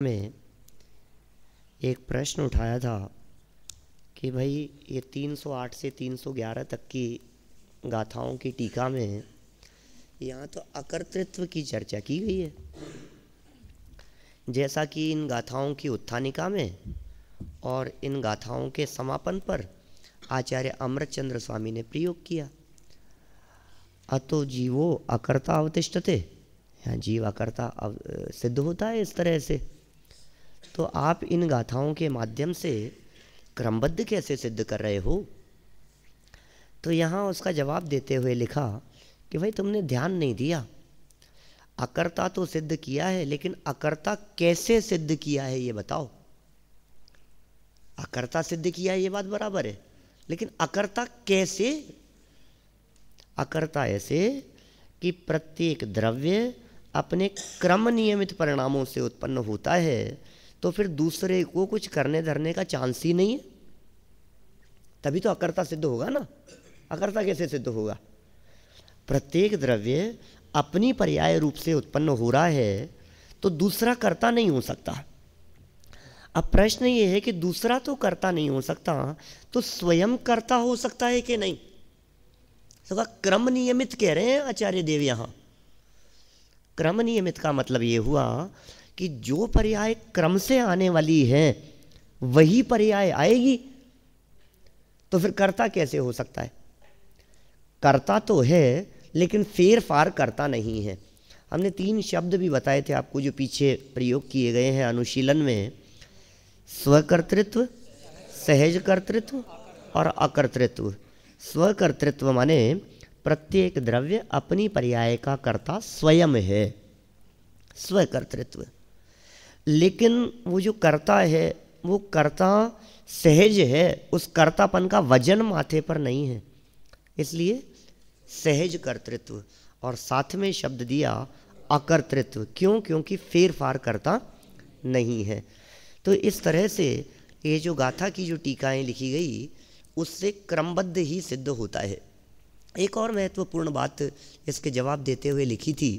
में एक प्रश्न उठाया था कि भाई ये 308 से 311 तक की गाथाओं की टीका में यहाँ तो अकर्तृत्व की चर्चा की गई है, जैसा कि इन गाथाओं की उत्थानिका में और इन गाथाओं के समापन पर आचार्य अमृतचंद्र स्वामी ने प्रयोग किया। अतो जीवो अकर्ता अवतिष्ठते, यहाँ जीव अकर्ता सिद्ध होता है इस तरह से। तो आप इन गाथाओं के माध्यम से क्रमबद्ध कैसे सिद्ध कर रहे हो? तो यहाँ उसका जवाब देते हुए लिखा कि भाई तुमने ध्यान नहीं दिया। अकर्ता तो सिद्ध किया है, लेकिन अकर्ता कैसे सिद्ध किया है ये बताओ। अकर्ता सिद्ध किया है ये बात बराबर है, लेकिन अकर्ता कैसे? अकर्ता ऐसे कि प्रत्येक द्रव्य अपने क्रम नियमित परिणामों से उत्पन्न होता है, तो फिर दूसरे को कुछ करने धरने का चांस ही नहीं है, तभी तो अकर्ता सिद्ध होगा ना। अकर्ता कैसे सिद्ध होगा? प्रत्येक द्रव्य अपनी पर्याय रूप से उत्पन्न हो रहा है, तो दूसरा कर्ता नहीं हो सकता। अब प्रश्न ये है कि दूसरा तो कर्ता नहीं हो सकता, तो स्वयं कर्ता हो सकता है कि नहीं? तो क्रम नियमित कह रहे हैं आचार्य देव यहाँ। क्रम नियमित का मतलब ये हुआ कि जो पर्याय क्रम से आने वाली है वही पर्याय आएगी, तो फिर कर्ता कैसे हो सकता है? कर्ता तो है, लेकिन फेर फार कर्ता नहीं है। हमने 3 शब्द भी बताए थे आपको जो पीछे प्रयोग किए गए हैं अनुशीलन में: स्वकर्तृत्व, सहज कर्तृत्व और अकर्तृत्व। स्वकर्तृत्व माने प्रत्येक द्रव्य अपनी पर्याय का कर्ता स्वयं है, स्वकर्तृत्व। लेकिन वो जो कर्ता है वो कर्ता सहज है, उस कर्तापन का वजन माथे पर नहीं है, इसलिए सहज कर्तृत्व। और साथ में शब्द दिया अकर्तृत्व। क्यों? क्योंकि फेर फार करता नहीं है। तो इस तरह से ये जो गाथा की जो टीकाएं लिखी गई उससे क्रमबद्ध ही सिद्ध होता है। एक और महत्वपूर्ण बात इसके जवाब देते हुए लिखी थी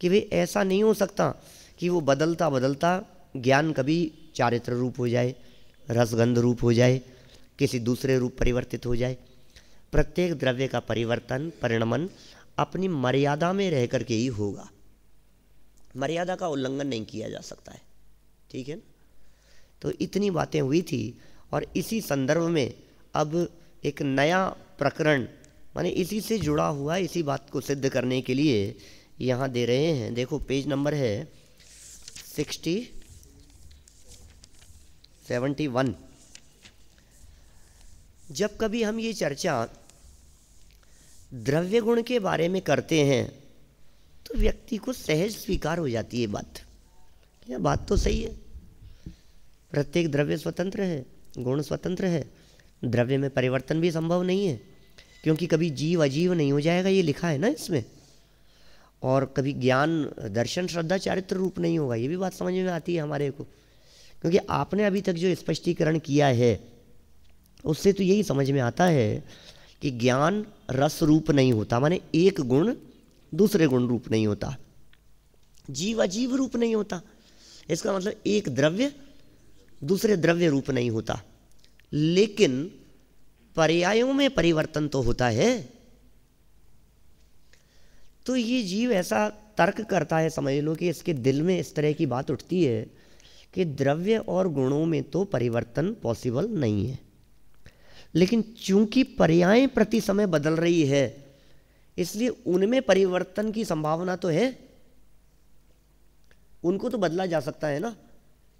कि भाई ऐसा नहीं हो सकता कि वो बदलता बदलता ज्ञान कभी चारित्र रूप हो जाए, रसगंध रूप हो जाए, किसी दूसरे रूप परिवर्तित हो जाए। प्रत्येक द्रव्य का परिवर्तन, परिणमन अपनी मर्यादा में रह करके ही होगा। मर्यादा का उल्लंघन नहीं किया जा सकता है, ठीक है ना? तो इतनी बातें हुई थी, और इसी संदर्भ में अब एक नया प्रकरण माने इसी से जुड़ा हुआ इसी बात को सिद्ध करने के लिए यहाँ दे रहे हैं। देखो पेज नंबर है 71। जब कभी हम ये चर्चा द्रव्य गुण के बारे में करते हैं तो व्यक्ति को सहज स्वीकार हो जाती है बात। यह बात तो सही है, प्रत्येक द्रव्य स्वतंत्र है, गुण स्वतंत्र है, द्रव्य में परिवर्तन भी संभव नहीं है, क्योंकि कभी जीव अजीव नहीं हो जाएगा, ये लिखा है ना इसमें। और कभी ज्ञान, दर्शन, श्रद्धा, चारित्र रूप नहीं होगा, ये भी बात समझ में आती है हमारे को, क्योंकि आपने अभी तक जो स्पष्टीकरण किया है उससे तो यही समझ में आता है कि ज्ञान रस रूप नहीं होता, माने एक गुण दूसरे गुण रूप नहीं होता, जीव अजीव रूप नहीं होता। इसका मतलब एक द्रव्य दूसरे द्रव्य रूप नहीं होता, लेकिन पर्यायों में परिवर्तन तो होता है। तो ये जीव ऐसा तर्क करता है, समझ लो कि इसके दिल में इस तरह की बात उठती है कि द्रव्य और गुणों में तो परिवर्तन पॉसिबल नहीं है, लेकिन चूंकि पर्याय प्रति समय बदल रही है इसलिए उनमें परिवर्तन की संभावना तो है, उनको तो बदला जा सकता है ना।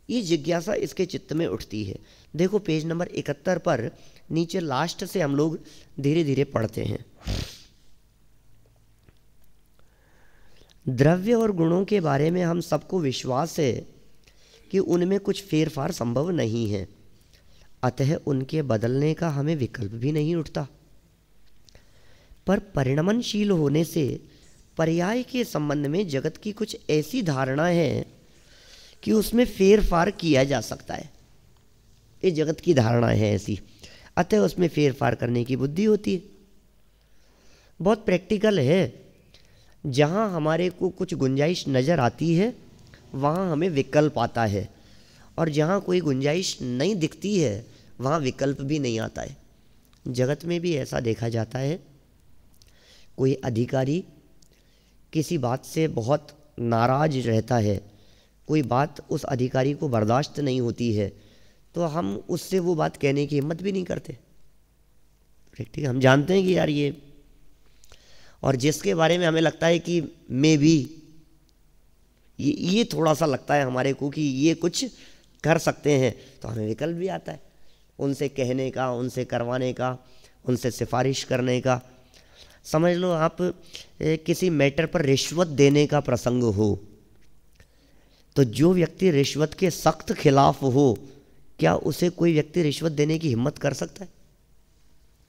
ये जिज्ञासा इसके चित्त में उठती है। देखो पेज नंबर 71 पर नीचे लास्ट से हम लोग धीरे धीरे पढ़ते हैं। द्रव्य और गुणों के बारे में हम सबको विश्वास है कि उनमें कुछ फेरफार संभव नहीं है, अतः उनके बदलने का हमें विकल्प भी नहीं उठता। पर परिणमनशील होने से पर्याय के संबंध में जगत की कुछ ऐसी धारणा है कि उसमें फेरफार किया जा सकता है। ये जगत की धारणा है ऐसी, अतः उसमें फेरफार करने की बुद्धि होती है। बहुत प्रैक्टिकल है, जहाँ हमारे को कुछ गुंजाइश नज़र आती है वहाँ हमें विकल्प आता है, और जहाँ कोई गुंजाइश नहीं दिखती है वहाँ विकल्प भी नहीं आता है। जगत में भी ऐसा देखा जाता है, कोई अधिकारी किसी बात से बहुत नाराज रहता है, कोई बात उस अधिकारी को बर्दाश्त नहीं होती है, तो हम उससे वो बात कहने की हिम्मत भी नहीं करते। ठीक है, हम जानते हैं कि यार ये, और जिसके बारे में हमें लगता है कि मे बी ये थोड़ा सा लगता है हमारे को कि ये कुछ कर सकते हैं, तो हमें विकल्प भी आता है उनसे कहने का, उनसे करवाने का, उनसे सिफारिश करने का। समझ लो आप किसी मैटर पर रिश्वत देने का प्रसंग हो, तो जो व्यक्ति रिश्वत के सख्त खिलाफ हो, क्या उसे कोई व्यक्ति रिश्वत देने की हिम्मत कर सकता है?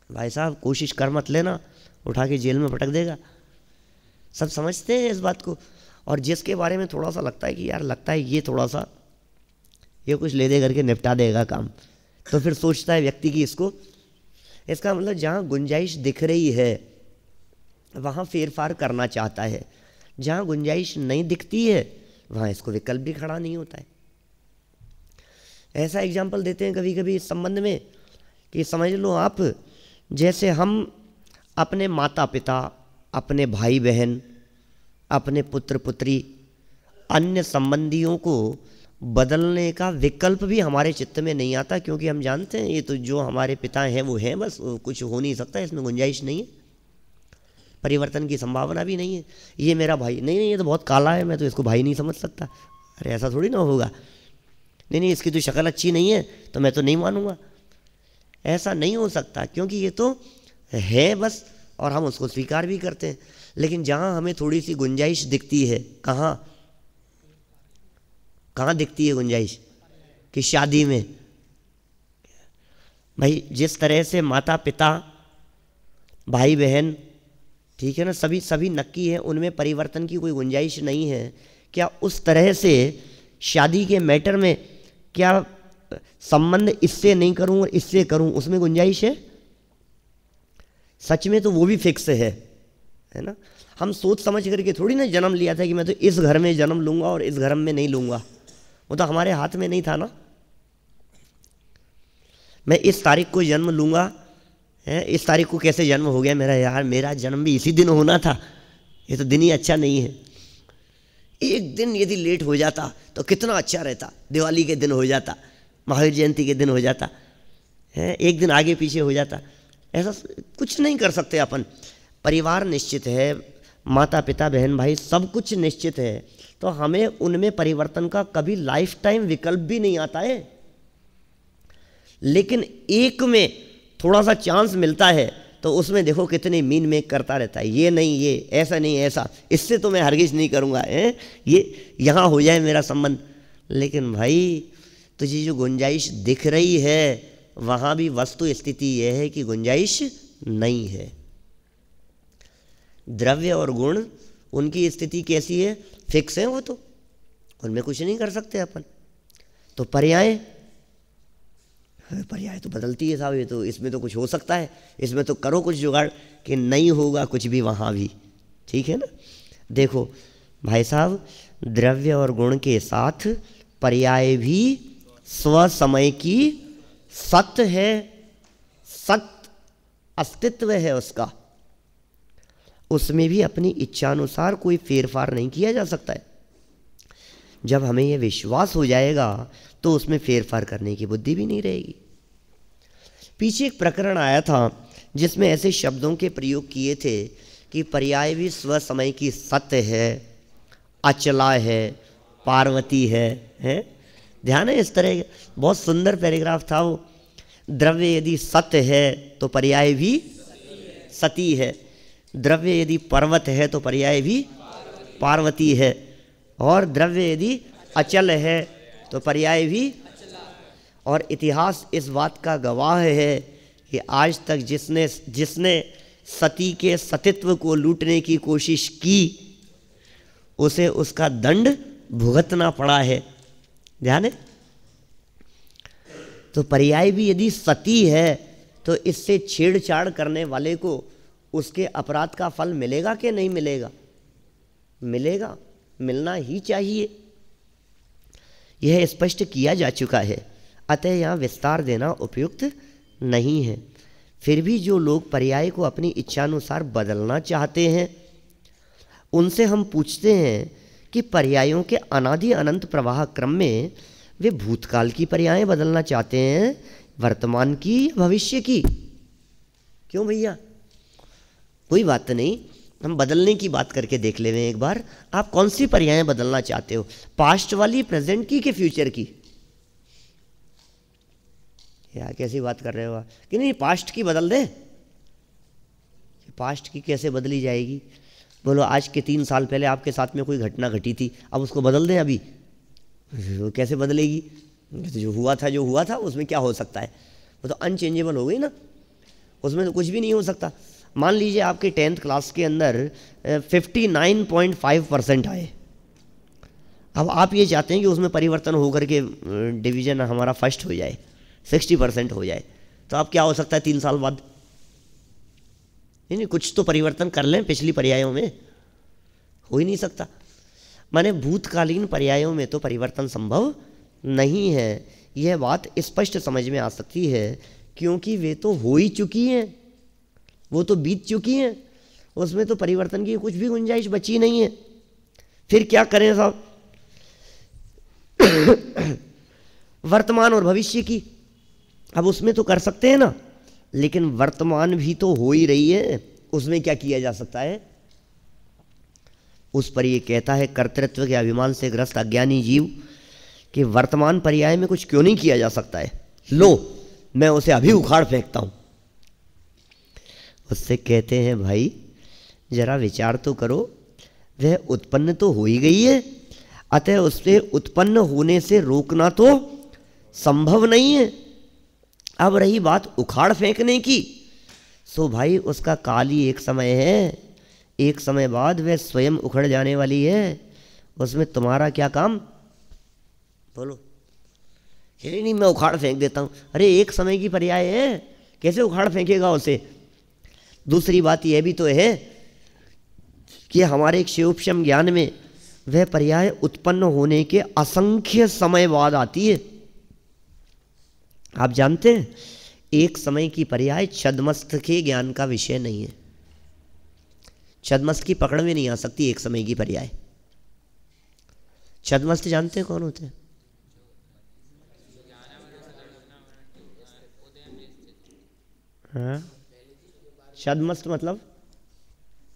भाई साहब कोशिश कर मत लेना, उठा के जेल में पटक देगा। सब समझते हैं इस बात को। और जिसके बारे में थोड़ा सा लगता है कि यार लगता है ये थोड़ा सा ये कुछ ले दे करके निपटा देगा काम, तो फिर सोचता है व्यक्ति कि इसका मतलब जहाँ गुंजाइश दिख रही है वहाँ फेरफार करना चाहता है, जहाँ गुंजाइश नहीं दिखती है वहाँ इसको विकल्प भी खड़ा नहीं होता है। ऐसा एग्जाम्पल देते हैं कभी कभी इस संबंध में कि समझ लो आप, जैसे हम अपने माता पिता, अपने भाई बहन, अपने पुत्र पुत्री, अन्य संबंधियों को बदलने का विकल्प भी हमारे चित्त में नहीं आता, क्योंकि हम जानते हैं ये तो जो हमारे पिता हैं वो हैं, बस कुछ हो नहीं सकता, इसमें गुंजाइश नहीं है, परिवर्तन की संभावना भी नहीं है। ये मेरा भाई नहीं, ये तो बहुत काला है, मैं तो इसको भाई नहीं समझ सकता। अरे ऐसा थोड़ी ना होगा, नहीं इसकी तो शक्ल अच्छी नहीं है तो मैं तो नहीं मानूंगा। ऐसा नहीं हो सकता, क्योंकि ये तो है बस, और हम उसको स्वीकार भी करते हैं। लेकिन जहाँ हमें थोड़ी सी गुंजाइश दिखती है, कहाँ दिखती है गुंजाइश? कि शादी में। भाई जिस तरह से माता पिता, भाई बहन, ठीक है ना, सभी नक्की है, उनमें परिवर्तन की कोई गुंजाइश नहीं है, क्या उस तरह से शादी के मैटर में क्या संबंध इससे नहीं करूं और इससे करूं उसमें गुंजाइश है? सच में तो वो भी फिक्स है ना। हम सोच समझ करके थोड़ी ना जन्म लिया था कि मैं तो इस घर में जन्म लूंगा और इस घर में नहीं लूंगा, वो तो हमारे हाथ में नहीं था ना। मैं इस तारीख को जन्म लूंगा, इस तारीख को कैसे जन्म हो गया मेरा? यार मेरा जन्म भी इसी दिन होना था, ये तो दिन ही अच्छा नहीं है। एक दिन यदि लेट हो जाता तो कितना अच्छा रहता, दिवाली के दिन हो जाता, महावीर जयंती के दिन हो जाता, एक दिन आगे पीछे हो जाता। ऐसा कुछ नहीं कर सकते अपन। परिवार निश्चित है, माता पिता बहन भाई सब कुछ निश्चित है, तो हमें उनमें परिवर्तन का कभी लाइफ टाइम विकल्प भी नहीं आता है। लेकिन एक में थोड़ा सा चांस मिलता है तो उसमें देखो कितनी मीन मेक करता रहता है, ये नहीं, ये ऐसा नहीं, ऐसा, इससे तो मैं हरगिज नहीं करूँगा, ये यहाँ हो जाए मेरा संबंध। लेकिन भाई तुझे जो गुंजाइश दिख रही है वहाँ भी वस्तु स्थिति यह है कि गुंजाइश नहीं है। द्रव्य और गुण उनकी स्थिति कैसी है? फिक्स है, वो तो उनमें कुछ नहीं कर सकते अपन। तो पर्याय तो बदलती है साहब, ये तो इसमें तो कुछ हो सकता है, इसमें तो करो कुछ जुगाड़, कि नहीं होगा कुछ भी वहाँ भी। ठीक है ना। देखो भाई साहब, द्रव्य और गुण के साथ पर्याय भी स्वसमय की सत्य है, सत्य अस्तित्व है उसका, उसमें भी अपनी इच्छानुसार कोई फेरफार नहीं किया जा सकता है। जब हमें यह विश्वास हो जाएगा तो उसमें फेरफार करने की बुद्धि भी नहीं रहेगी। पीछे एक प्रकरण आया था जिसमें ऐसे शब्दों के प्रयोग किए थे कि पर्याय भी स्वसमय की सत्य है, अचला है, पार्वती है? ध्यान है इस तरह? बहुत सुंदर पैराग्राफ था वो। द्रव्य यदि सत्य है तो पर्याय भी सती है, द्रव्य यदि पर्वत है तो पर्याय भी पार्वती है, और द्रव्य यदि अचल है तो पर्याय भी। और इतिहास इस बात का गवाह है कि आज तक जिसने सती के सतित्व को लूटने की कोशिश की उसे उसका दंड भुगतना पड़ा है। ध्यान है? तो पर्याय भी यदि सती है तो इससे छेड़छाड़ करने वाले को उसके अपराध का फल मिलेगा कि नहीं मिलेगा? मिलेगा, मिलना ही चाहिए। यह स्पष्ट किया जा चुका है, अतः यहाँ विस्तार देना उपयुक्त नहीं है। फिर भी जो लोग पर्याय को अपनी इच्छानुसार बदलना चाहते हैं उनसे हम पूछते हैं कि पर्यायों के अनादि अनंत प्रवाह क्रम में वे भूतकाल की पर्यायें बदलना चाहते हैं, वर्तमान की, भविष्य की? क्यों भैया? कोई बात नहीं, हम बदलने की बात करके देख ले एक बार। आप कौन सी पर्यायें बदलना चाहते हो, पास्ट वाली, प्रेजेंट की कि फ्यूचर की? यार कैसी बात कर रहे हो कि नहीं पास्ट की बदल दे? पास्ट की कैसे बदली जाएगी? बोलो आज के 3 साल पहले आपके साथ में कोई घटना घटी थी, अब उसको बदल दें अभी? वो कैसे बदलेगी? जो हुआ था उसमें क्या हो सकता है? वो तो अनचेंजेबल हो गई ना, उसमें तो कुछ भी नहीं हो सकता। मान लीजिए आपके 10th क्लास के अंदर 59.5% आए, अब आप ये चाहते हैं कि उसमें परिवर्तन होकर के डिवीज़न हमारा फर्स्ट हो जाए, 60% हो जाए, तो अब क्या हो सकता है 3 साल बाद? नहीं, कुछ तो परिवर्तन कर लें पिछली पर्यायों में, हो ही नहीं सकता। माने भूतकालीन पर्यायों में तो परिवर्तन संभव नहीं है, यह बात स्पष्ट समझ में आ सकती है, क्योंकि वे तो हो ही चुकी हैं, वो तो बीत चुकी हैं, उसमें तो परिवर्तन की कुछ भी गुंजाइश बची नहीं है। फिर क्या करें साहब? वर्तमान और भविष्य की, अब उसमें तो कर सकते हैं ना, लेकिन वर्तमान भी तो हो ही रही है, उसमें क्या किया जा सकता है? उस पर ये कहता है कर्तृत्व के अभिमान से ग्रस्त अज्ञानी जीव कि वर्तमान पर्याय में कुछ क्यों नहीं किया जा सकता है, लो मैं उसे अभी उखाड़ फेंकता हूं। उससे कहते हैं भाई जरा विचार तो करो, वह उत्पन्न तो हो ही गई है, अतः उससे उत्पन्न होने से रोकना तो संभव नहीं है। अब रही बात उखाड़ फेंकने की, सो भाई उसका काल ही एक समय है, एक समय बाद वह स्वयं उखड़ जाने वाली है, उसमें तुम्हारा क्या काम? बोलो। नहीं मैं उखाड़ फेंक देता हूँ, अरे एक समय की पर्याय है, कैसे उखाड़ फेंकेगा उसे? दूसरी बात यह भी तो है कि हमारे क्षयोपशम ज्ञान में वह पर्याय उत्पन्न होने के असंख्य समय बाद आती है। आप जानते हैं एक समय की पर्याय छद्मस्थ के ज्ञान का विषय नहीं है, छद्मस्थ की पकड़ में नहीं आ सकती एक समय की पर्याय। छद्मस्थ जानते हैं कौन होते हैं? हाँ, छद्मस्थ मतलब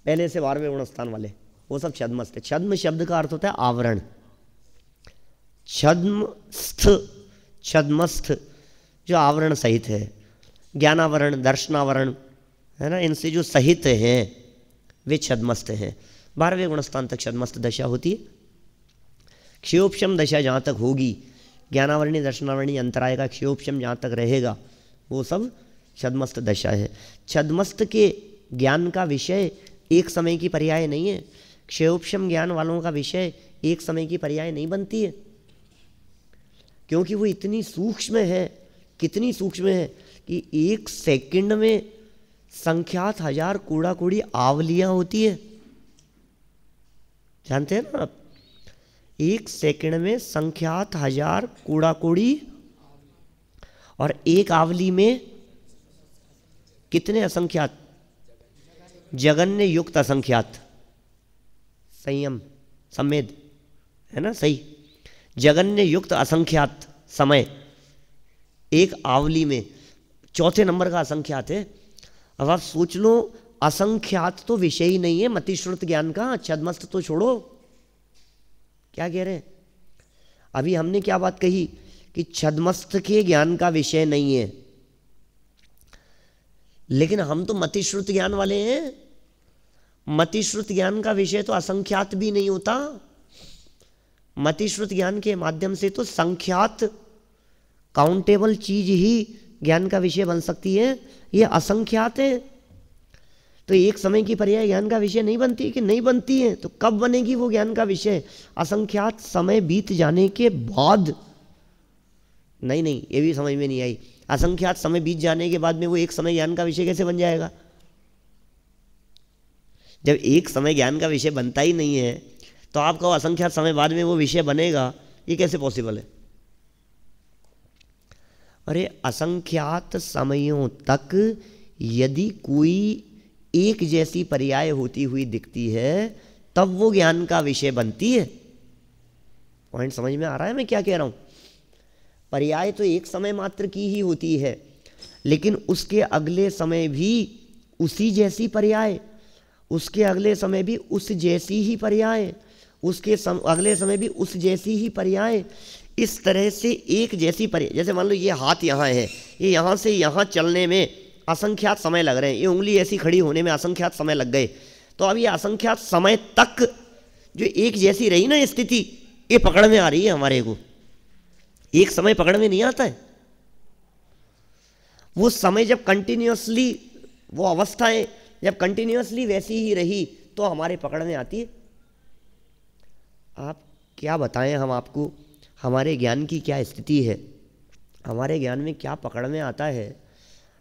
पहले से 12वें गुण स्थान वाले, वो सब छद्मस्थ है। छद्म शब्द का अर्थ होता है आवरण। छद्मस्थ, छद्मस्थ जो आवरण सहित है, ज्ञानावरण, दर्शनावरण है ना, इनसे जो सहित हैं वे छद्मस्थ हैं। 12वें गुणस्थान तक छद्मस्थ दशा होती है। क्षयोपशम दशा जहाँ तक होगी, ज्ञानावरणी दर्शनावरणी अंतराय का क्षयोपशम जहाँ तक रहेगा, वो सब छद्मस्थ दशा है। छद्मस्थ के ज्ञान का विषय एक समय की पर्याय नहीं है। क्षयोपशम ज्ञान वालों का विषय एक समय की पर्याय नहीं बनती है, क्योंकि वो इतनी सूक्ष्म है, कितनी सूक्ष्म है कि 1 सेकंड में संख्यात 1000 कूड़ा कूड़ी आवलियां होती है। जानते हैं ना आप? 1 सेकंड में संख्यात 1000 कूड़ा कूड़ी, और एक आवली में कितने असंख्यात? जगन्य युक्त असंख्यात, संयम संवेद है ना, सही। जगन्य युक्त असंख्यात समय एक आवली में, चौथे नंबर का असंख्यात है। अब आप सोच लो, असंख्यात तो विषय ही नहीं है मतिश्रुत ज्ञान का, छद्मस्थ तो छोड़ो। क्या कह रहे हैं? अभी हमने क्या बात कही कि छद्मस्थ के ज्ञान का विषय नहीं है, लेकिन हम तो मतिश्रुत ज्ञान वाले हैं। मतिश्रुत ज्ञान का विषय तो असंख्यात भी नहीं होता। मतिश्रुत ज्ञान के माध्यम से तो संख्यात, काउंटेबल चीज ही ज्ञान का विषय बन सकती है, ये असंख्यात है। तो एक समय की पर्याय ज्ञान का विषय नहीं बनती कि नहीं बनती है, तो कब बनेगी वो ज्ञान का विषय? असंख्यात समय बीत जाने के बाद। नहीं, ये भी समझ में नहीं आई। असंख्यात समय बीत जाने के बाद में वो एक समय ज्ञान का विषय कैसे बन जाएगा? जब एक समय ज्ञान का विषय बनता ही नहीं है, तो आप कहो असंख्यात समय बाद में वो विषय बनेगा, ये कैसे पॉसिबल है? अरे असंख्यात समयों तक यदि कोई एक जैसी पर्याय होती हुई दिखती है तब वो ज्ञान का विषय बनती है। पॉइंट समझ में आ रहा है मैं क्या कह रहा हूं? पर्याय तो एक समय मात्र की ही होती है, लेकिन उसके अगले समय भी उसी जैसी पर्याय, उसके अगले समय भी उस जैसी ही पर्याय, उसके अगले समय भी उस जैसी ही पर्याय, इस तरह से एक जैसी पर्याय। जैसे मान लो ये हाथ यहाँ है, ये यहाँ से यहाँ चलने में असंख्यात समय लग रहे हैं, ये उंगली ऐसी खड़ी होने में असंख्यात समय लग गए, तो अब ये असंख्यात समय तक जो एक जैसी रही ना स्थिति, ये पकड़ में आ रही है हमारे को। एक समय पकड़ में नहीं आता है, वो समय जब कंटिन्यूअसली, वो अवस्थाएं जब कंटिन्यूअसली वैसी ही रही तो हमारे पकड़ में आती है। आप क्या बताएं हम आपको, हमारे ज्ञान की क्या स्थिति है, हमारे ज्ञान में क्या पकड़ में आता है।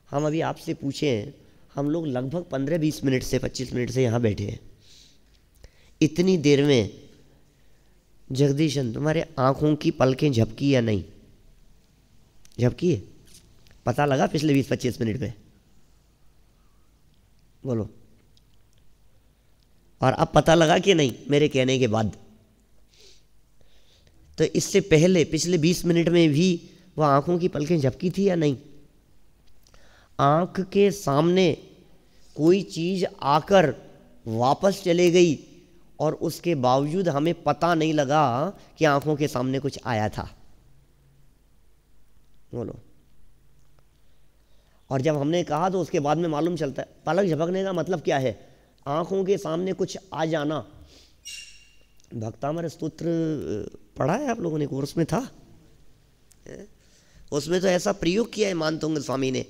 हम अभी आपसे पूछें, हम लोग लगभग 15-20 मिनट से 25 मिनट से यहाँ बैठे हैं, इतनी देर में जगदीशन तुम्हारे आँखों की पलकें झपकी या नहीं झपकी है? पता लगा पिछले 20-25 मिनट में? बोलो। और अब पता लगा कि नहीं मेरे कहने के बाद? तो इससे पहले पिछले 20 मिनट में भी वह आंखों की पलकें झपकी थी या नहीं? आंख के सामने कोई चीज आकर वापस चले गई और उसके बावजूद हमें पता नहीं लगा कि आंखों के सामने कुछ आया था। बोलो। और जब हमने कहा तो उसके बाद में मालूम चलता है। पलक झपकने का मतलब क्या है? आंखों के सामने कुछ आ जाना। भक्तामर स्तोत्र पढ़ा है आप लोगों ने, कोर्स में था, उसमें तो ऐसा प्रयोग किया है मानतुंग स्वामी ने,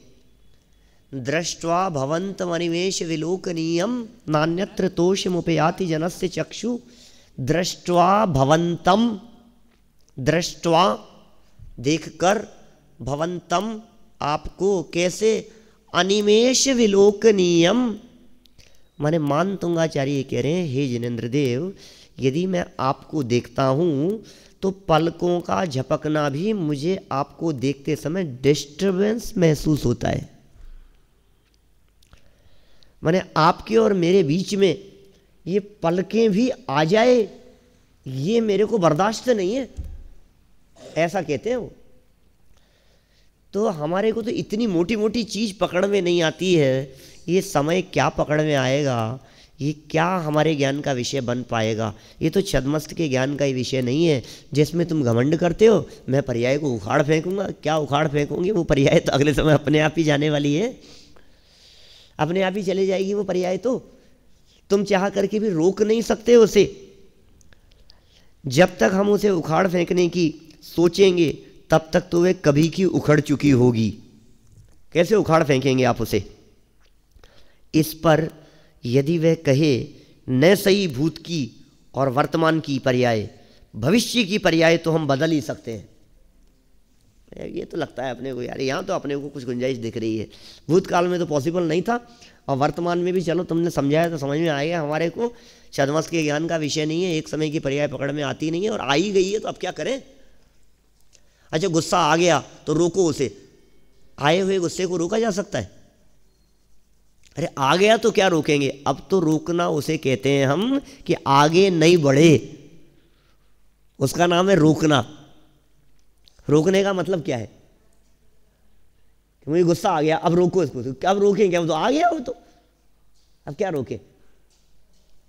दृष्ट्वा भवंतम अनिमेष विलोकनीयम नान्यत्र तोषमुपयाति जनस्य चक्षु। दृष्ट्वा भवंतम, दृष्ट्वा देखकर, भवंतम आपको, कैसे? अनिमेष विलोकनीयम, माने मानतुंगाचार्य कह रहे हैं, हे जिनेंद्र देव, यदि मैं आपको देखता हूं तो पलकों का झपकना भी मुझे आपको देखते समय डिस्टर्बेंस महसूस होता है। माने आपके और मेरे बीच में ये पलकें भी आ जाए, ये मेरे को बर्दाश्त नहीं है, ऐसा कहते हैं वो। तो हमारे को तो इतनी मोटी मोटी चीज पकड़ में नहीं आती है, ये समय क्या पकड़ में आएगा, ये क्या हमारे ज्ञान का विषय बन पाएगा? ये तो छद्मस्त के ज्ञान का ही विषय नहीं है, जिसमें तुम घमंड करते हो मैं पर्याय को उखाड़ फेंकूंगा। क्या उखाड़ फेंकूंगी? वो पर्याय तो अगले समय अपने आप ही जाने वाली है, अपने आप ही चले जाएगी वो पर्याय, तो तुम चाह करके भी रोक नहीं सकते उसे। जब तक हम उसे उखाड़ फेंकने की सोचेंगे तब तक तो वे कभी की उखड़ चुकी होगी। कैसे उखाड़ फेंकेंगे आप उसे? इस पर यदि वह कहे न सही भूत की और वर्तमान की पर्याय, भविष्य की पर्याय तो हम बदल ही सकते हैं। ये तो लगता है अपने को यार, यहाँ तो अपने को कुछ गुंजाइश दिख रही है। भूतकाल में तो पॉसिबल नहीं था, और वर्तमान में भी चलो तुमने समझाया तो समझ में आएगा हमारे को। छद्मस्त के ज्ञान का विषय नहीं है, एक समय की पर्याय पकड़ में आती नहीं है, और आ ही गई है तो अब क्या करें? अच्छा गुस्सा आ गया तो रोको उसे, आए हुए गुस्से को रोका जा सकता है? अरे आ गया तो क्या रोकेंगे? अब तो रोकना उसे कहते हैं हम कि आगे नहीं बढ़े, उसका नाम है रोकना। रोकने का मतलब क्या है? मुझे गुस्सा आ गया, अब रोको इसको। तो अब रोकेंगे? अब तो आ गया, अब तो अब क्या रोके?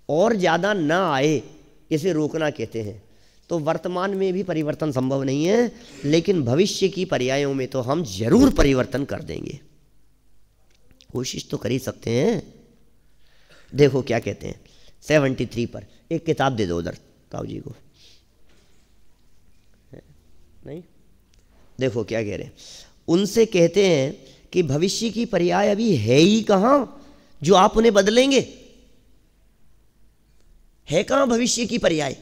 और ज्यादा ना आए, इसे रोकना कहते हैं। तो वर्तमान में भी परिवर्तन संभव नहीं है, लेकिन भविष्य की पर्यायों में तो हम जरूर परिवर्तन कर देंगे, कोशिश तो कर ही सकते हैं। देखो क्या कहते हैं 73 पर। एक किताब दे दो उधर ताऊ जी को। नहीं, देखो क्या कह रहे हैं। उनसे कहते हैं कि भविष्य की पर्याय अभी है ही कहां जो आप उन्हें बदलेंगे? है कहां भविष्य की पर्याय?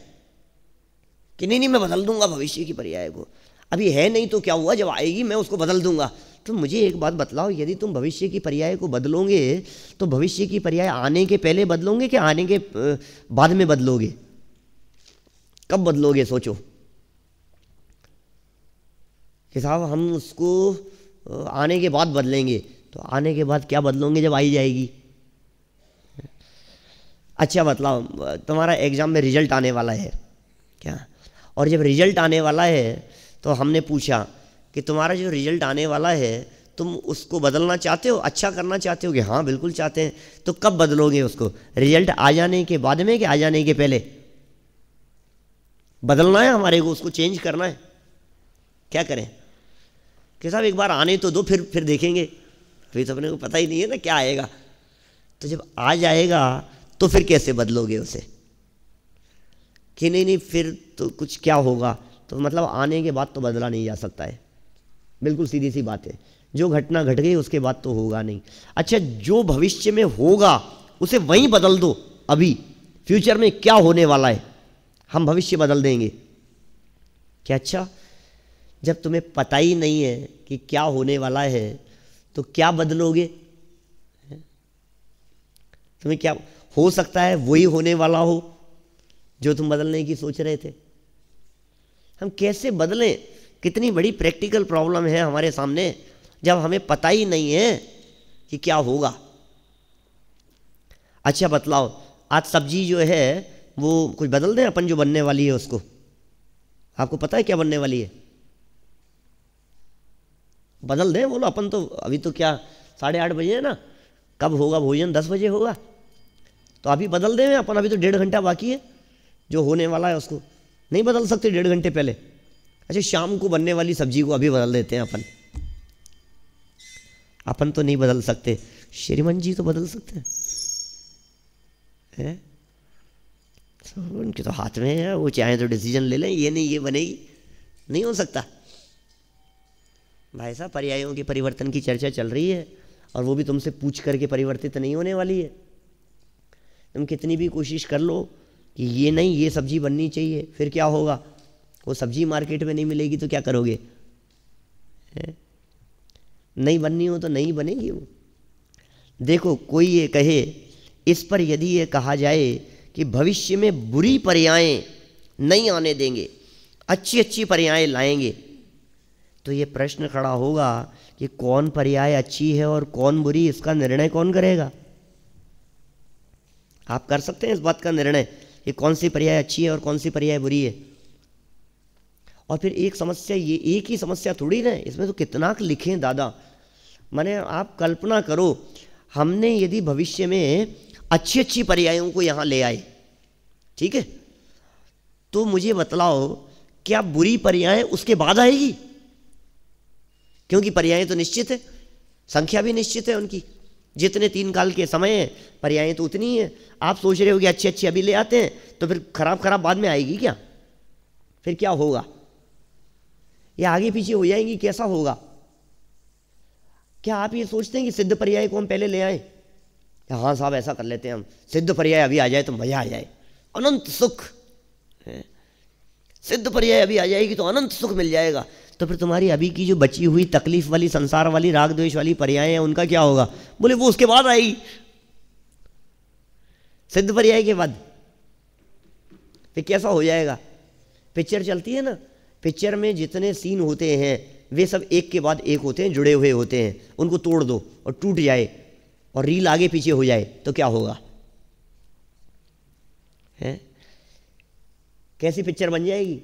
कि नहीं मैं बदल दूंगा भविष्य की पर्याय को। अभी है नहीं तो क्या हुआ, जब आएगी मैं उसको बदल दूंगा। तो मुझे एक बात बतलाओ, यदि तुम भविष्य की पर्याय को बदलोगे तो भविष्य की पर्याय आने के पहले बदलोगे कि आने के बाद में बदलोगे? कब बदलोगे सोचो। कि साहब हम उसको आने के बाद बदलेंगे। तो आने के बाद क्या बदलोगे जब आई जाएगी? अच्छा बतलाओ, तुम्हारा एग्ज़ाम में रिजल्ट आने वाला है क्या? और जब रिजल्ट आने वाला है तो हमने पूछा कि तुम्हारा जो रिजल्ट आने वाला है तुम उसको बदलना चाहते हो, अच्छा करना चाहते हो? कि हाँ बिल्कुल चाहते हैं। तो कब बदलोगे उसको? रिजल्ट आ जाने के बाद में कि आ जाने के पहले? बदलना है हमारे को, उसको चेंज करना है। क्या करें कि साहब एक बार आने तो दो, फिर देखेंगे, अभी तो अपने को पता ही नहीं है ना क्या आएगा। तो जब आ जाएगा तो फिर कैसे बदलोगे उसे? कि नहीं फिर तो कुछ क्या होगा। तो मतलब आने के बाद तो बदला नहीं जा सकता है, बिल्कुल सीधी सी बात है। जो घटना घट गई उसके बाद तो होगा नहीं। अच्छा, जो भविष्य में होगा उसे वहीं बदल दो। अभी फ्यूचर में क्या होने वाला है हम भविष्य बदल देंगे क्या? अच्छा, जब तुम्हें पता ही नहीं है कि क्या होने वाला है तो क्या बदलोगे? तुम्हें क्या हो सकता है वही होने वाला हो जो तुम बदलने की सोच रहे थे। हम कैसे बदलें? कितनी बड़ी प्रैक्टिकल प्रॉब्लम है हमारे सामने जब हमें पता ही नहीं है कि क्या होगा। अच्छा बतलाओ, आज सब्जी जो है वो कुछ बदल दें अपन, जो बनने वाली है उसको? आपको पता है क्या बनने वाली है? बदल दें? बोलो अपन तो अभी तो क्या 8:30 बजे है ना, कब होगा भोजन? 10 बजे होगा। तो अभी बदल दें अपन, अभी तो 1.5 घंटा बाकी है जो होने वाला है उसको। नहीं बदल सकते 1.5 घंटे पहले? अच्छा, शाम को बनने वाली सब्जी को अभी बदल देते हैं अपन तो नहीं बदल सकते, श्रीमान जी तो बदल सकते हैं। उनके तो हाथ में है, वो चाहे तो डिसीजन ले लें, ये नहीं ये बनेगी, नहीं हो सकता। भाई साहब, पर्यायों के परिवर्तन की चर्चा चल रही है और वो भी तुमसे पूछ करके परिवर्तित नहीं होने वाली है। तुम कितनी भी कोशिश कर लो कि ये नहीं ये सब्जी बननी चाहिए, फिर क्या होगा? वो सब्जी मार्केट में नहीं मिलेगी तो क्या करोगे? नहीं बननी हो तो नहीं बनेगी वो। देखो, कोई ये कहे, इस पर यदि ये कहा जाए कि भविष्य में बुरी पर्यायें नहीं आने देंगे, अच्छी अच्छी पर्यायें लाएंगे, तो ये प्रश्न खड़ा होगा कि कौन पर्याय अच्छी है और कौन बुरी, इसका निर्णय कौन करेगा? आप कर सकते हैं इस बात का निर्णय कि कौन सी पर्याय अच्छी है और कौन सी पर्याय बुरी है? और फिर एक समस्या, ये एक ही समस्या थोड़ी ना, इसमें तो कितना लिखें दादा। माने आप कल्पना करो, हमने यदि भविष्य में अच्छी अच्छी पर्यायों को यहाँ ले आए, ठीक है, तो मुझे बतलाओ क्या बुरी पर्याय उसके बाद आएगी? क्योंकि पर्यायें तो निश्चित है, संख्या भी निश्चित है उनकी, जितने 3 काल के समय है पर्यायें तो उतनी है। आप सोच रहे हो कि अच्छी अच्छी अभी ले आते हैं तो फिर खराब खराब बाद में आएगी क्या? फिर क्या होगा? या आगे पीछे हो जाएंगी? कैसा होगा? क्या आप ये सोचते हैं कि सिद्ध पर्याय को हम पहले ले आए? हाँ साहब ऐसा कर लेते हैं हम, सिद्ध पर्याय अभी आ जाए तो मजा आ जाए, अनंत सुख। सिद्ध पर्याय अभी आ जाएगी तो अनंत सुख मिल जाएगा। तो फिर तुम्हारी अभी की जो बची हुई तकलीफ वाली, संसार वाली, राग द्वेष वाली पर्याय है, उनका क्या होगा? बोले वो उसके बाद आएगी, सिद्ध पर्याय के बाद। फिर कैसा हो जाएगा? पिक्चर चलती है ना, पिक्चर में जितने सीन होते हैं वे सब एक के बाद एक होते हैं, जुड़े हुए होते हैं। उनको तोड़ दो और टूट जाए और रील आगे पीछे हो जाए तो क्या होगा? है कैसी पिक्चर बन जाएगी?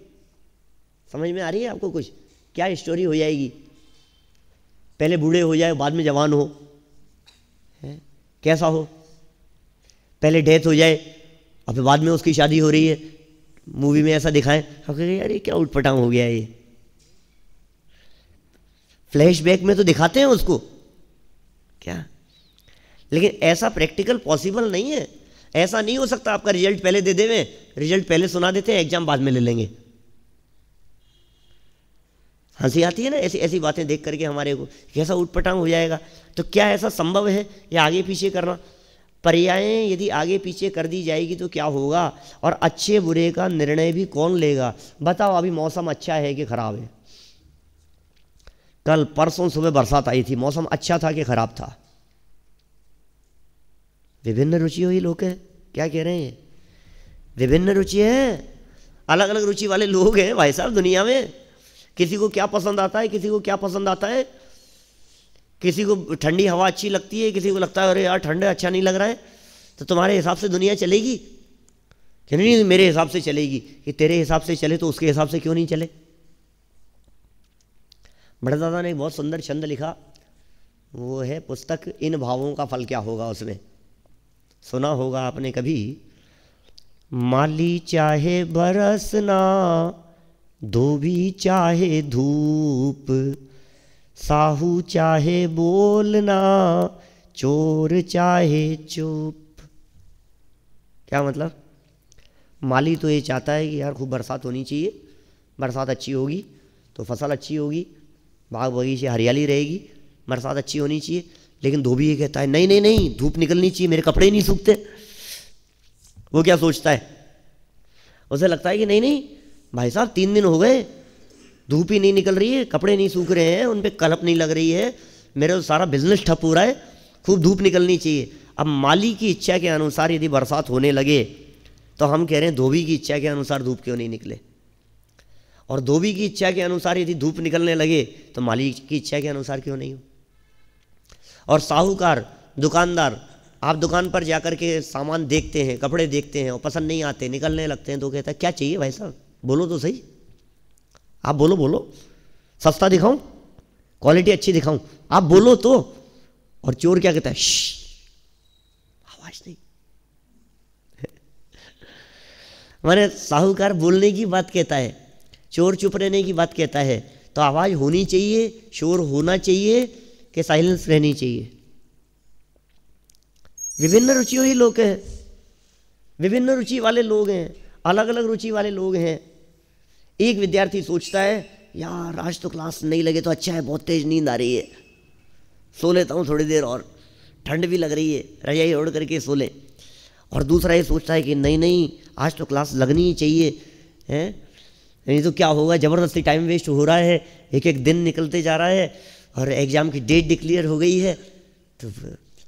समझ में आ रही है आपको कुछ? क्या स्टोरी हो जाएगी? पहले बूढ़े हो जाए बाद में जवान हो, है? कैसा हो? पहले डेथ हो जाए और फिर बाद में उसकी शादी हो रही है, मूवी में ऐसा दिखाएं, यार ये क्या उटपटांग हो गया है ये। फ्लैशबैक में तो दिखाते हैं उसको क्या, लेकिन ऐसा प्रैक्टिकल पॉसिबल नहीं है। ऐसा नहीं हो सकता आपका रिजल्ट पहले दे देवे, रिजल्ट पहले सुना देते हैं, एग्जाम बाद में ले लेंगे। हंसी आती है ना ऐसी ऐसी बातें देख करके हमारे को, कैसा उटपटांग हो जाएगा। तो क्या ऐसा संभव है या आगे पीछे करना? पर्यायें यदि आगे पीछे कर दी जाएगी तो क्या होगा? और अच्छे बुरे का निर्णय भी कौन लेगा? बताओ, अभी मौसम अच्छा है कि खराब है? कल परसों सुबह बरसात आई थी, मौसम अच्छा था कि खराब था? विभिन्न रुचि हुई लोग हैं, क्या कह रहे हैं? विभिन्न रुचि है, अलग अलग रुचि वाले लोग हैं भाई साहब दुनिया में। किसी को क्या पसंद आता है, किसी को क्या पसंद आता है, किसी को ठंडी हवा अच्छी लगती है, किसी को लगता है अरे यार ठंडा अच्छा नहीं लग रहा है। तो तुम्हारे हिसाब से दुनिया चलेगी कि नहीं? मेरे हिसाब से चलेगी। कि तेरे हिसाब से चले तो उसके हिसाब से क्यों नहीं चले? बड़े दादा ने एक बहुत सुंदर छंद लिखा, वो है पुस्तक इन भावों का फल क्या होगा। उसमें सुना होगा आपने कभी, माली चाहे बरसना, धोबी चाहे धूप, साहू चाहे बोलना, चोर चाहे चुप। क्या मतलब? माली तो ये चाहता है कि यार खूब बरसात होनी चाहिए, बरसात अच्छी होगी तो फसल अच्छी होगी, बाग बगीचे हरियाली रहेगी, बरसात अच्छी होनी चाहिए। लेकिन धोबी ये कहता है नहीं नहीं नहीं, धूप निकलनी चाहिए, मेरे कपड़े नहीं सूखते। वो क्या सोचता है? उसे लगता है कि नहीं नहीं भाई साहब 3 दिन हो गए, धूप ही नहीं निकल रही है, कपड़े नहीं सूख रहे हैं, उन पर कलप नहीं लग रही है, मेरा तो सारा बिजनेस ठप हो रहा है, खूब धूप निकलनी चाहिए। अब माली की इच्छा के अनुसार यदि बरसात होने लगे तो हम कह रहे हैं धोबी की इच्छा के अनुसार धूप क्यों नहीं निकले, और धोबी की इच्छा के अनुसार यदि धूप निकलने लगे तो माली की इच्छा के अनुसार क्यों नहीं हो। और साहूकार, दुकानदार, आप दुकान पर जाकर के सामान देखते हैं, कपड़े देखते हैं और पसंद नहीं आते, निकलने लगते हैं, तो कहता है क्या चाहिए भाई साहब, बोलो तो सही, आप बोलो बोलो, सस्ता दिखाऊं, क्वालिटी अच्छी दिखाऊं, आप बोलो तो। और चोर क्या कहता है, आवाज नहीं। माने साहूकार बोलने की बात कहता है, चोर चुप रहने की बात कहता है। तो आवाज होनी चाहिए, शोर होना चाहिए कि साइलेंस रहनी चाहिए? विभिन्न रुचियों ही लोग हैं, विभिन्न रुचि वाले लोग हैं, अलग अलग रुचि वाले लोग हैं। एक विद्यार्थी सोचता है यार आज तो क्लास नहीं लगे तो अच्छा है, बहुत तेज नींद आ रही है, सो लेता हूँ थोड़ी देर और, ठंड भी लग रही है, रजाई ओढ़ करके सो ले। और दूसरा ये सोचता है कि नहीं नहीं आज तो क्लास लगनी ही चाहिए, हैं, नहीं तो क्या होगा, ज़बरदस्ती टाइम वेस्ट हो रहा है, एक एक दिन निकलते जा रहा है और एग्ज़ाम की डेट डिक्लेयर हो गई है। तो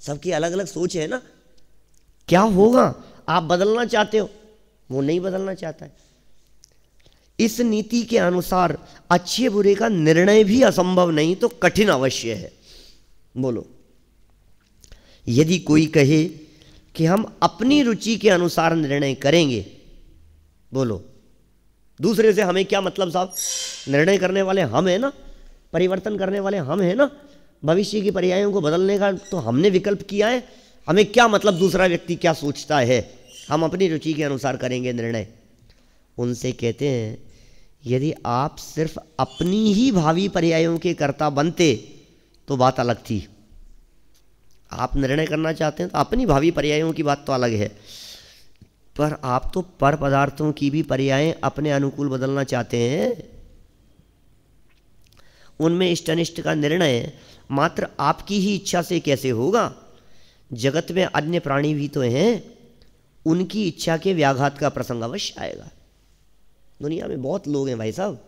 सबकी अलग अलग सोच है ना, क्या होगा? आप बदलना चाहते हो, वो नहीं बदलना चाहता है। इस नीति के अनुसार अच्छे बुरे का निर्णय भी असंभव नहीं तो कठिन अवश्य है। बोलो, यदि कोई कहे कि हम अपनी रुचि के अनुसार निर्णय करेंगे, बोलो दूसरे से हमें क्या मतलब साहब? निर्णय करने वाले हम हैं ना, परिवर्तन करने वाले हम हैं ना, भविष्य की पर्यायों को बदलने का तो हमने विकल्प किया है, हमें क्या मतलब दूसरा व्यक्ति क्या सोचता है, हम अपनी रुचि के अनुसार करेंगे निर्णय। उनसे कहते हैं यदि आप सिर्फ अपनी ही भावी पर्यायों के कर्ता बनते तो बात अलग थी। आप निर्णय करना चाहते हैं तो अपनी भावी पर्यायों की बात तो अलग है, पर आप तो पर पदार्थों की भी पर्यायें अपने अनुकूल बदलना चाहते हैं। उनमें इष्ट अनिष्ट का निर्णय मात्र आपकी ही इच्छा से कैसे होगा? जगत में अन्य प्राणी भी तो हैं, उनकी इच्छा के व्याघात का प्रसंग अवश्य आएगा। दुनिया में बहुत लोग हैं भाई साहब,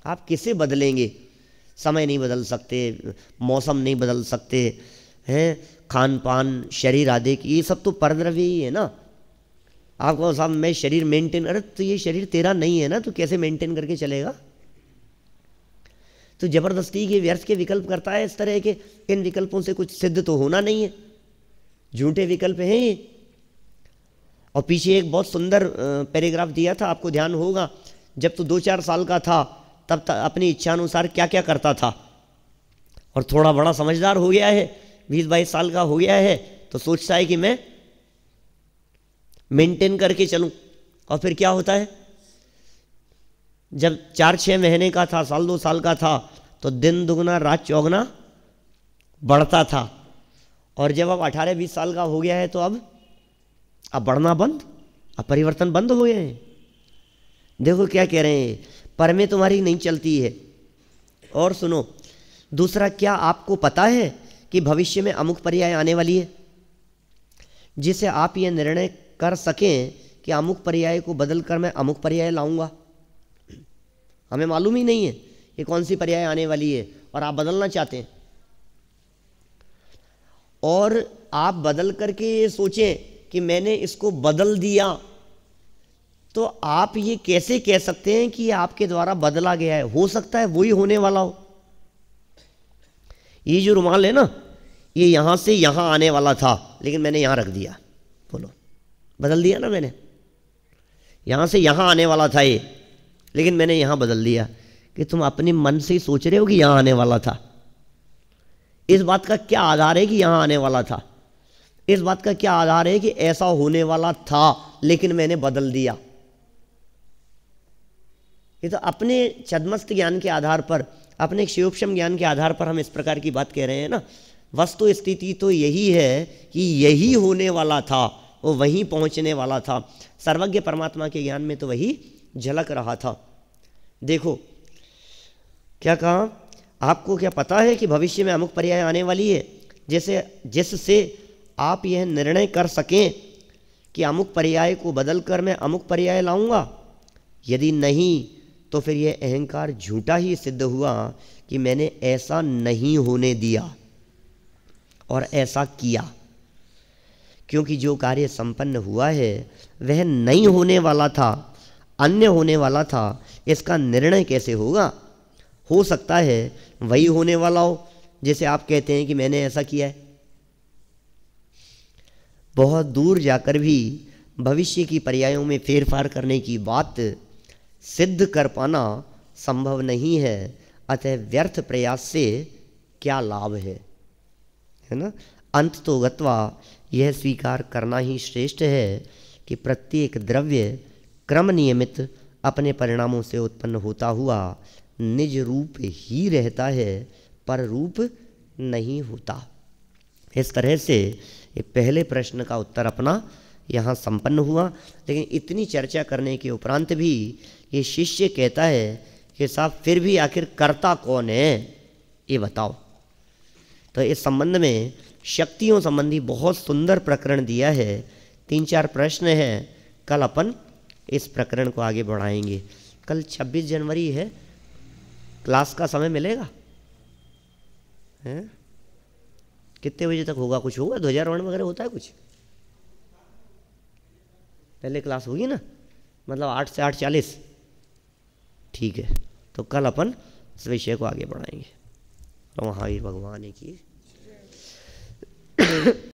आप किसे बदलेंगे? समय नहीं बदल सकते, मौसम नहीं बदल सकते हैं, खान पान, शरीर आदि की ये सब तो परद्रव्य ही है ना। आपको साहब मैं शरीर मेंटेन, अरे तो ये शरीर तेरा नहीं है ना, तो कैसे मेंटेन करके चलेगा? तो जबरदस्ती के व्यर्थ के विकल्प करता है इस तरह के, इन विकल्पों से कुछ सिद्ध तो होना नहीं है, झूठे विकल्प हैं ये। और पीछे एक बहुत सुंदर पैराग्राफ दिया था, आपको ध्यान होगा, जब तो 2-4 साल का था तब अपनी इच्छा अनुसार क्या क्या करता था, और थोड़ा बड़ा समझदार हो गया है, 20-22 साल का हो गया है, तो सोचता है कि मैं मेंटेन करके चलूं। और फिर क्या होता है, जब 4-6 महीने का था, साल 2 साल का था, तो दिन दुगना रात चौगुना बढ़ता था। और जब अब 18-20 साल का हो गया है तो अब बढ़ना बंद, अब परिवर्तन बंद हो गए हैं। देखो क्या कह रहे हैं, पर में तुम्हारी नहीं चलती है। और सुनो, दूसरा, क्या आपको पता है कि भविष्य में अमुक पर्याय आने वाली है, जिसे आप यह निर्णय कर सकें कि अमुक पर्याय को बदल कर मैं अमुक पर्याय लाऊंगा? हमें मालूम ही नहीं है कि कौन सी पर्याय आने वाली है, और आप बदलना चाहते हैं। और आप बदल करके ये सोचें कि मैंने इसको बदल दिया, तो आप ये कैसे कह सकते हैं कि ये आपके द्वारा बदला गया है? हो सकता है वही होने वाला हो। ये जो रुमाल है ना, ये यहां से यहां आने वाला था, लेकिन मैंने यहां रख दिया। बोलो, बदल दिया ना मैंने? यहां से यहां आने वाला था ये, लेकिन मैंने यहां बदल दिया। कि तुम अपने मन से ही सोच रहे हो कि यहां आने वाला था। इस बात का क्या आधार है कि यहां आने वाला था? इस बात का क्या आधार है कि ऐसा होने वाला था लेकिन मैंने बदल दिया? ये तो अपने छद्मस्त ज्ञान के आधार पर, अपने शिवोपशम ज्ञान के आधार पर हम इस प्रकार की बात कह रहे हैं ना। वस्तु स्थिति तो यही है कि यही होने वाला था, वो वहीं पहुंचने वाला था। सर्वज्ञ परमात्मा के ज्ञान में तो वही झलक रहा था। देखो क्या कहा, आपको क्या पता है कि भविष्य में अमुक पर्याय आने वाली है, जैसे जिससे आप यह निर्णय कर सकें कि अमुक पर्याय को बदलकर मैं अमुक पर्याय लाऊंगा? यदि नहीं तो फिर यह अहंकार झूठा ही सिद्ध हुआ कि मैंने ऐसा नहीं होने दिया और ऐसा किया। क्योंकि जो कार्य संपन्न हुआ है वह नहीं होने वाला था, अन्य होने वाला था। इसका निर्णय कैसे होगा? हो सकता है वही होने वाला हो, जैसे आप कहते हैं कि मैंने ऐसा किया है। बहुत दूर जाकर भी भविष्य की पर्यायों में फेरफार करने की बात सिद्ध कर पाना संभव नहीं है। अतः व्यर्थ प्रयास से क्या लाभ है ना? अंत तो गत्वा यह स्वीकार करना ही श्रेष्ठ है कि प्रत्येक द्रव्य क्रम नियमित अपने परिणामों से उत्पन्न होता हुआ निज रूप ही रहता है, पर रूप नहीं होता। इस तरह से ये पहले प्रश्न का उत्तर अपना यहाँ संपन्न हुआ। लेकिन इतनी चर्चा करने के उपरांत भी ये शिष्य कहता है कि साहब फिर भी आखिर करता कौन है, ये बताओ। तो इस संबंध में शक्तियों संबंधी बहुत सुंदर प्रकरण दिया है। 3-4 प्रश्न हैं। कल अपन इस प्रकरण को आगे बढ़ाएंगे। कल 26 जनवरी है, क्लास का समय मिलेगा? हैं? कितने बजे तक होगा? कुछ होगा? ध्वजारोहण वगैरह होता है कुछ? पहले क्लास होगी ना, मतलब 8 से 8:40। ठीक है, तो कल अपन इस विषय को आगे बढ़ाएंगे। महावीर भगवान की